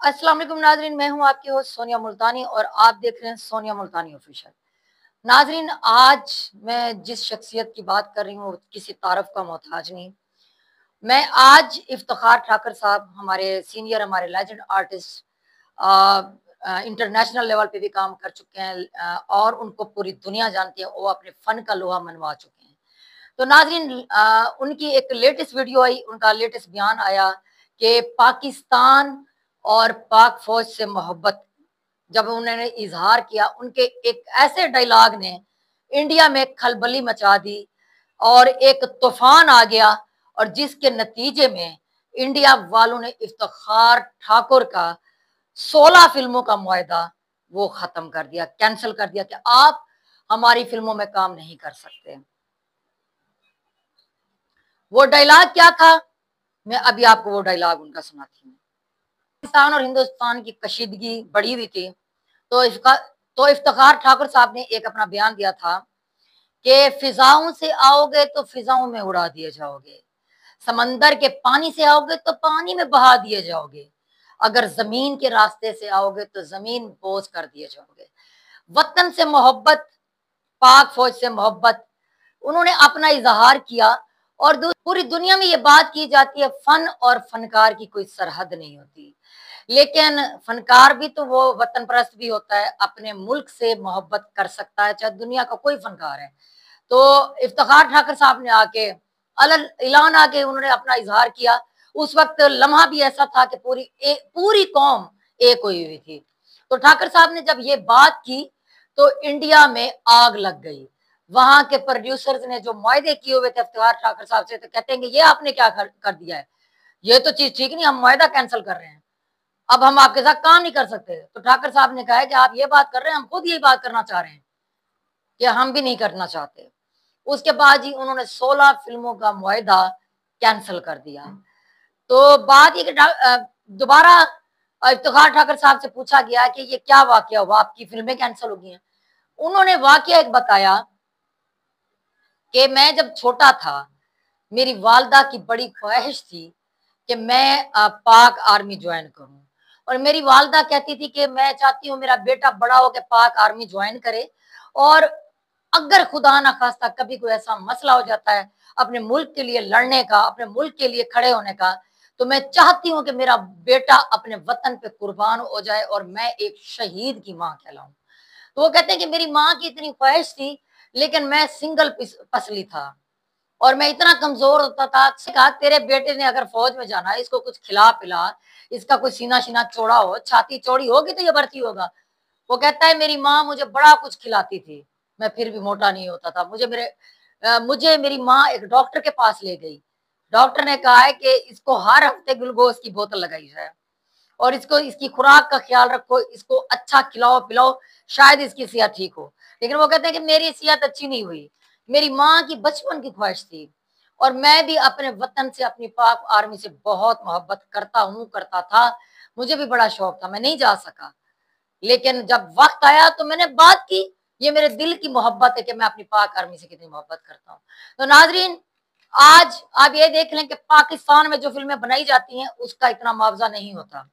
अस्सलाम वालेकुम नाजरीन, मैं हूं आपकी होस्ट सोनिया मुल्तानी और आप देख रहे हैं सोनिया मुल्तानी ऑफिशियल। नाजरीन, आज मैं जिस शख्सियत की बात कर रही हूँ किसी तारफ का मोहताज नहीं। मैं आज इफ्तिखार ठाकर साहब, हमारे सीनियर, हमारे लेजेंड आर्टिस्ट, इंटरनेशनल लेवल पे भी काम कर चुके हैं, और उनको पूरी दुनिया जानती है। वो अपने फन का लोहा मनवा चुके हैं। तो नाजरीन, उनकी एक लेटेस्ट वीडियो आई, उनका लेटेस्ट बयान आया कि पाकिस्तान और पाक फौज से मोहब्बत जब उन्होंने इजहार किया, उनके एक ऐसे डायलॉग ने इंडिया में खलबली मचा दी और एक तूफान आ गया, और जिसके नतीजे में इंडिया वालों ने इफ्तिखार ठाकुर का 16 फिल्मों का मुआहदा वो खत्म कर दिया, कैंसिल कर दिया कि आप हमारी फिल्मों में काम नहीं कर सकते। वो डायलॉग क्या था, मैं अभी आपको वो डायलॉग उनका सुनाती हूँ। पाकिस्तान और हिंदुस्तान की कशीदगी बढ़ी हुई थी, तो इसका तो इफ्तिखार ठाकुर साहब ने एक अपना बयान दिया था कि फिजाओं से आओगे तो फिजाओं में उड़ा दिए जाओगे, समंदर के पानी से आओगे तो पानी में बहा दिए जाओगे, अगर जमीन के रास्ते से आओगे तो जमीन बोझ कर दिए जाओगे। वतन से मोहब्बत, पाक फौज से मोहब्बत, उन्होंने अपना इजहार किया। और पूरी दुनिया में ये बात की जाती है, फन और फनकार की कोई सरहद नहीं होती, लेकिन फनकार भी तो वो वतन परस्त भी होता है, अपने मुल्क से मोहब्बत कर सकता है, चाहे दुनिया का कोई फनकार है। तो इफ्तिखार ठाकर साहब ने आके अलग ऐलान आके उन्होंने अपना इजहार किया। उस वक्त लम्हा भी ऐसा था कि पूरी कौम एक हुई हुई थी। तो ठाकर साहब ने जब ये बात की तो इंडिया में आग लग गई। वहां के प्रोड्यूसर्स ने जो मुआहदे किए हुए थे इफ्तिखार ठाकर साहब से, तो कहते हैं कि ये आपने क्या कर दिया है, ये तो चीज ठीक नहीं, हम मुआहदा कैंसिल कर रहे हैं, अब हम आपके साथ काम नहीं कर सकते। तो ठाकर साहब ने कहा है कि आप ये बात कर रहे हैं, हम खुद यही बात करना चाह रहे हैं कि हम भी नहीं करना चाहते। उसके बाद ही उन्होंने 16 फिल्मों का मुआहदा कैंसिल कर दिया। तो बात ये कि दोबारा इफ्तिखार ठाकर साहब से पूछा गया कि ये क्या वाकया हुआ, आपकी फिल्में कैंसिल हो गई हैं। उन्होंने वाकया एक बताया कि मैं जब छोटा था, मेरी वालदा की बड़ी ख्वाहिश थी कि मैं पाक आर्मी ज्वाइन करूं, और मेरी वालदा कहती थी कि मैं चाहती हूँ मेरा बेटा बड़ा होकर पाक आर्मी ज्वाइन करे, और अगर खुदा ना खास्ता कभी कोई ऐसा मसला हो जाता है अपने मुल्क के लिए लड़ने का, अपने मुल्क के लिए खड़े होने का, तो मैं चाहती हूँ कि मेरा बेटा अपने वतन पे कुर्बान हो जाए और मैं एक शहीद की माँ कहलाऊं। तो वो कहते हैं कि मेरी माँ की इतनी ख्वाहिश थी, लेकिन मैं सिंगल पसली था और मैं इतना कमजोर होता था। कहा तेरे बेटे ने अगर फौज में जाना है, इसको कुछ खिला पिला, इसका कोई सीना शीना चौड़ा हो, छाती चौड़ी होगी तो ये भर्ती होगा। वो कहता है मेरी माँ मुझे बड़ा कुछ खिलाती थी, मैं फिर भी मोटा नहीं होता था। मुझे मेरी माँ एक डॉक्टर के पास ले गई। डॉक्टर ने कहा है कि इसको हर हफ्ते ग्लूकोज की बोतल लगाई जाए और इसको इसकी खुराक का ख्याल रखो, इसको अच्छा खिलाओ पिलाओ, शायद इसकी सेहत ठीक हो। लेकिन वो कहते हैं कि मेरी सेहत अच्छी नहीं हुई, मेरी माँ की बचपन की ख्वाहिश थी, और मैं भी अपने वतन से, अपनी पाक आर्मी से बहुत मोहब्बत करता हूँ, करता था, मुझे भी बड़ा शौक था, मैं नहीं जा सका। लेकिन जब वक्त आया तो मैंने बात की। ये मेरे दिल की मोहब्बत है कि मैं अपनी पाक आर्मी से कितनी मोहब्बत करता हूँ। तो नाजरीन, आज आप ये देख लें कि पाकिस्तान में जो फिल्में बनाई जाती हैं उसका इतना मुआवजा नहीं होता।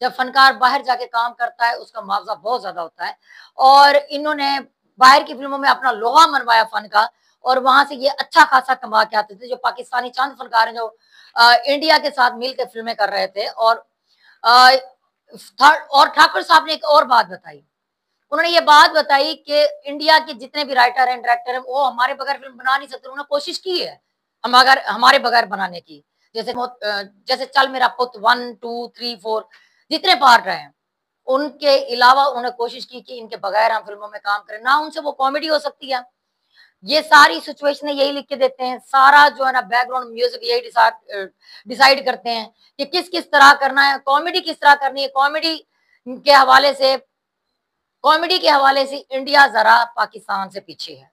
जब फनकार बाहर जाके काम करता है उसका मुआवजा बहुत ज्यादा होता है, और इन्होंने बाहर की फिल्मों में अपना लोहा मनवाया फन का, और वहां से ये अच्छा खासा कमा के आते थे। जो पाकिस्तानी चंद फनकार हैं जो इंडिया के साथ मिलकर फिल्में कर रहे थे। और ठाकुर साहब ने एक और बात बताई, उन्होंने ये बात बताई कि इंडिया के जितने भी राइटर हैं, डायरेक्टर हैं, वो हमारे बगैर फिल्म बना नहीं सकते। उन्होंने कोशिश की है हम अगर हमारे बगैर बनाने की। जैसे चल मेरा पुत 1, 2, 3, 4 जितने पार्ट रहे, उनके अलावा उन्होंने कोशिश की कि इनके बगैर हम फिल्मों में काम करें ना, उनसे वो कॉमेडी हो सकती है। ये सारी सिचुएशन यही लिख के देते हैं, सारा जो है ना बैकग्राउंड म्यूजिक यही डिसाइड करते हैं कि किस किस तरह करना है, कॉमेडी किस तरह करनी है। के हवाले से कॉमेडी के हवाले से इंडिया जरा पाकिस्तान से पीछे है,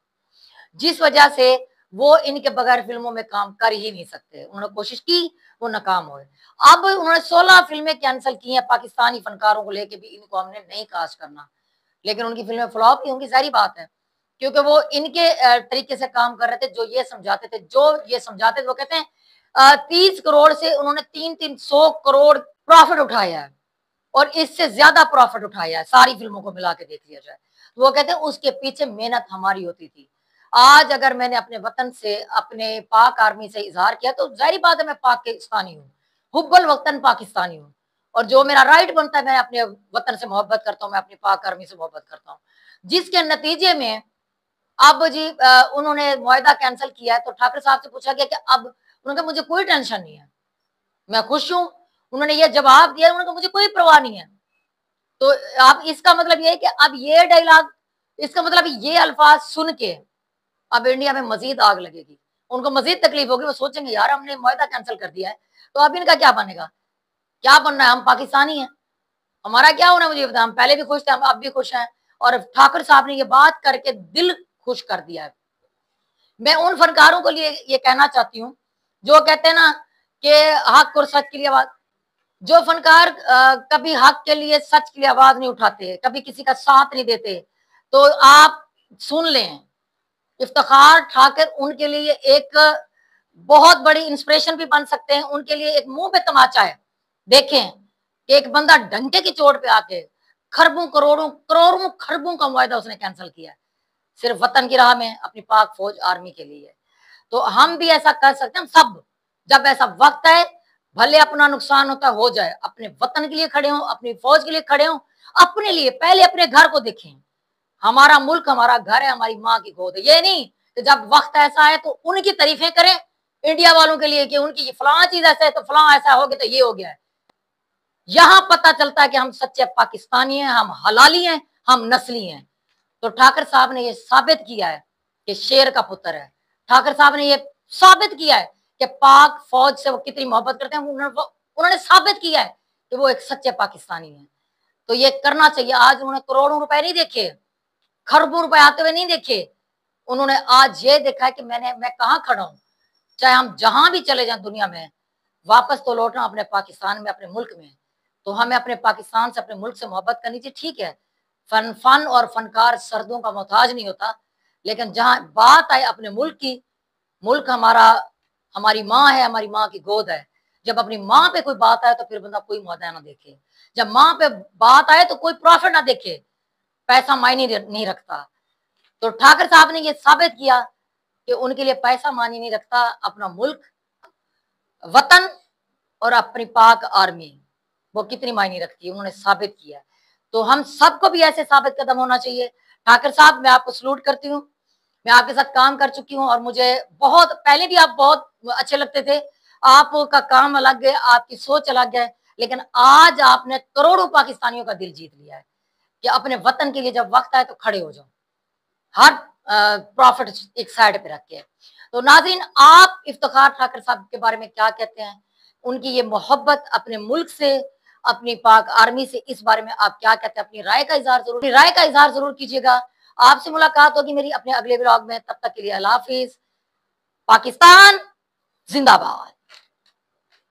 जिस वजह से वो इनके बगैर फिल्मों में काम कर ही नहीं सकते। उन्होंने कोशिश की, वो नाकाम हुए। अब उन्होंने 16 फिल्में कैंसिल की हैं पाकिस्तानी फनकारों को लेके भी, इनको हमने नहीं कास्ट करना, लेकिन उनकी फिल्में फ्लॉप ही होंगी, सारी बात है, क्योंकि वो इनके तरीके से काम कर रहे थे। जो ये समझाते थे वो कहते हैं 30 करोड़ से उन्होंने 300 करोड़ प्रॉफिट उठाया है। और इससे ज्यादा प्रॉफिट उठाया है, सारी फिल्मों को मिला के देख लिया जाए। तो वो कहते हैं उसके पीछे मेहनत हमारी होती थी। आज अगर मैंने अपने वतन से, अपने पाक आर्मी से इजहार किया तो जाहिर बात है मैं पाकिस्तानी हूँ, हुब्बुल वतन पाकिस्तानी हूँ। और जो मेरा राइट बनता है, मैं अपने वतन से मोहब्बत करता हूँ, मैं अपनी पाक आर्मी से मोहब्बत करता हूँ। जिसके नतीजे में अब जी उन्होंने मुआहदा कैंसिल किया है, तो ठाकरे साहब से पूछा गया कि अब, उन्होंने कहा मुझे कोई टेंशन नहीं है, मैं खुश हूं। उन्होंने ये जवाब दिया, उन्होंने कहा मुझे कोई परवाह नहीं है। तो अब इसका मतलब ये है कि अब ये डायलॉग, इसका मतलब ये अल्फाज सुन के अब इंडिया में मजीद आग लगेगी, उनको मजीद तकलीफ होगी। वो सोचेंगे यार हमने मुआहदा कैंसिल कर दिया है, तो अब इनका क्या बनेगा, क्या बनना है, हम पाकिस्तानी हैं, हमारा क्या होना, मुझे बता, हम पहले भी खुश थे, हम अब भी खुश हैं। और ठाकुर साहब ने ये बात करके दिल खुश कर दिया है। मैं उन फनकारों को लिए ये कहना चाहती हूँ जो कहते हैं ना कि हक और सच के लिए आवाज, जो फनकार कभी हक के लिए, सच के लिए आवाज नहीं उठाते, कभी किसी का साथ नहीं देते, तो आप सुन लें, इफ्तिखार ठाकुर उनके लिए एक बहुत बड़ी इंस्पिरेशन भी बन सकते हैं, उनके लिए एक मुंह पे तमाचा है। देखें कि एक बंदा डंके की चोट पे आके खरबों करोड़ों करोड़ों खरबों का मुआहदा उसने कैंसिल किया है, सिर्फ वतन की राह में, अपनी पाक फौज आर्मी के लिए। तो हम भी ऐसा कर सकते हैं, हम सब, जब ऐसा वक्त है, भले अपना नुकसान होता हो जाए, अपने वतन के लिए खड़े हो, अपनी फौज के लिए खड़े हो, अपने लिए पहले अपने घर को देखें। हमारा मुल्क हमारा घर है, हमारी माँ की गोद है। ये नहीं कि जब वक्त ऐसा है तो उनकी तारीफें करें इंडिया वालों के लिए कि उनकी फलां चीज ऐसा है तो फलां ऐसा हो गया तो ये हो गया है। यहां पता चलता है कि हम सच्चे पाकिस्तानी हैं, हम हलाली हैं, हम नस्ली हैं। तो ठाकर साहब ने ये साबित किया है कि शेर का पुत्र है। ठाकर साहब ने ये साबित किया है कि पाक फौज से वो कितनी मोहब्बत करते हैं। उन्होंने साबित किया है कि वो एक सच्चे पाकिस्तानी हैं। तो ये करना चाहिए। आज उन्होंने करोड़ों रुपए नहीं देखे, खरबों रुपए आते हुए नहीं देखे, उन्होंने आज ये देखा है कि मैं कहाँ खड़ा हूं। चाहे हम जहां भी चले जाएं दुनिया में, वापस तो लौटना अपने पाकिस्तान में, अपने मुल्क में। तो हमें अपने पाकिस्तान से, अपने मुल्क से मोहब्बत करनी चाहिए। ठीक है, फन और फनकार सर्दों का मोहताज नहीं होता, लेकिन जहां बात आए अपने मुल्क की, मुल्क हमारा, हमारी माँ है, हमारी माँ की गोद है। जब अपनी माँ पे कोई बात आए तो फिर बंदा कोई मुआहदा ना देखे। जब माँ पे बात आए तो कोई प्रॉफिट ना देखे, पैसा मायने नहीं रखता। तो ठाकर साहब ने ये साबित किया कि उनके लिए पैसा मायने नहीं रखता, अपना मुल्क, वतन और अपनी पाक आर्मी वो कितनी मायने रखती है, उन्होंने साबित किया। तो हम सबको भी ऐसे साबित कदम होना चाहिए। ठाकर साहब, मैं आपको सलूट करती हूँ, मैं आपके साथ काम कर चुकी हूँ और मुझे बहुत पहले भी आप बहुत अच्छे लगते थे। आपका काम अलग है, आपकी सोच अलग है, लेकिन आज आपने करोड़ों पाकिस्तानियों का दिल जीत लिया है कि अपने वतन के लिए जब वक्त आए तो खड़े हो जाओ, हर प्रॉफिट एक साइड पे रख के। तो नाज़रीन, आप इफ्तिखार ठाकर साहब के बारे में क्या कहते हैं, उनकी ये मोहब्बत अपने मुल्क से, अपनी पाक आर्मी से, इस बारे में आप क्या कहते हैं, अपनी राय का इजहार जरूर कीजिएगा। आपसे मुलाकात होगी मेरी अपने अगले ब्लॉग में, तब तक के लिए अल्लाह हाफिज। पाकिस्तान जिंदाबाद।